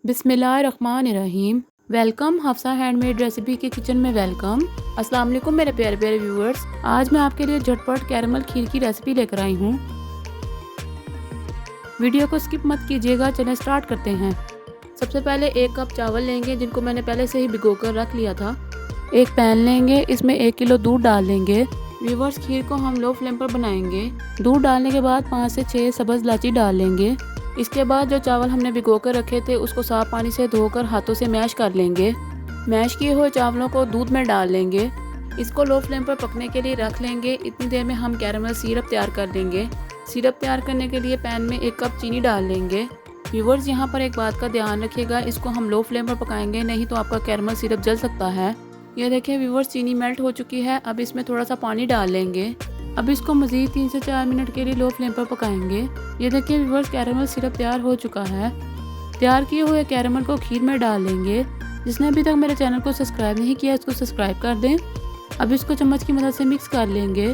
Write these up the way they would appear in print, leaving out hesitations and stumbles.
बिस्मिल्लाहिर्रहमानिर्रहीम। Welcome Hafsa handmade recipe के kitchen में वेलकम। अस्सलाम वालेकुम मेरे प्यारे प्यारे व्यूअर्स। आज मैं आपके लिए झटपट कैरमल खीर की रेसिपी लेकर आई हूँ। वीडियो को स्किप मत कीजिएगा, चलें स्टार्ट करते हैं। सबसे पहले 1 कप चावल लेंगे जिनको मैंने पहले से ही भिगोकर रख लिया था। एक पैन लेंगे, इसमें 1 किलो दूध डाल लेंगे। व्यूअर्स, खीर को हम लो फ्लेम पर बनाएंगे। दूध डालने के बाद 5 से 6 सब्ज़ इलायची डाल लेंगे। इसके बाद जो चावल हमने भिगो कर रखे थे उसको साफ पानी से धोकर हाथों से मैश कर लेंगे। मैश किए हुए चावलों को दूध में डाल लेंगे। इसको लो फ्लेम पर पकने के लिए रख लेंगे। इतनी देर में हम कैरमल सिरप तैयार कर लेंगे। सिरप तैयार करने के लिए पैन में 1 कप चीनी डाल लेंगे। व्यूअर्स, यहाँ पर एक बात का ध्यान रखिएगा, इसको हम लो फ्लेम पर पकाएंगे, नहीं तो आपका कैरमल सिरप जल सकता है। ये देखिए व्यूअर्स, चीनी मेल्ट हो चुकी है। अब इसमें थोड़ा सा पानी डाल लेंगे। अब इसको मज़ीद 3 से 4 मिनट के लिए लो फ्लेम पर पकाएंगे। ये देखिए व्यूअर्स, कैरमल सिरप तैयार हो चुका है। तैयार किए हुए कैरमल को खीर में डाल लेंगे। जिसने अभी तक मेरे चैनल को सब्सक्राइब नहीं किया इसको सब्सक्राइब कर दें। अब इसको चम्मच की मदद से मिक्स कर लेंगे।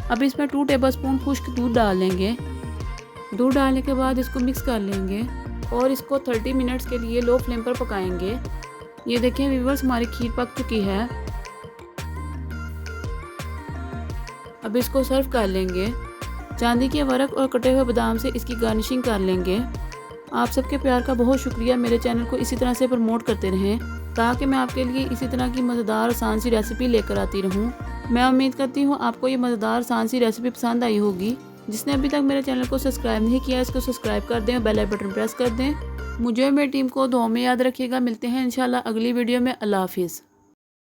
अब इसमें 2 टेबलस्पून खुश्क दूध डाल लेंगे। दूध डालने के बाद इसको मिक्स कर लेंगे और इसको 30 मिनट्स के लिए लो फ्लेम पर पकाएंगे। ये देखिए व्यूअर्स, हमारी खीर पक चुकी है। अब इसको सर्व कर लेंगे। चांदी के वर्क और कटे हुए बादाम से इसकी गार्निशिंग कर लेंगे। आप सबके प्यार का बहुत शुक्रिया। मेरे चैनल को इसी तरह से प्रमोट करते रहें ताकि मैं आपके लिए इसी तरह की मज़ेदार आसान सी रेसिपी लेकर आती रहूं। मैं उम्मीद करती हूं आपको ये मज़ेदार आसान सी रेसिपी पसंद आई होगी। जिसने अभी तक मेरे चैनल को सब्सक्राइब नहीं किया इसको सब्सक्राइब कर दें और बेल बटन प्रेस कर दें। मुझे और मेरी टीम को दुआ में याद रखिएगा। मिलते हैं इंशाल्लाह अगली वीडियो में। अल्लाह हाफिज़।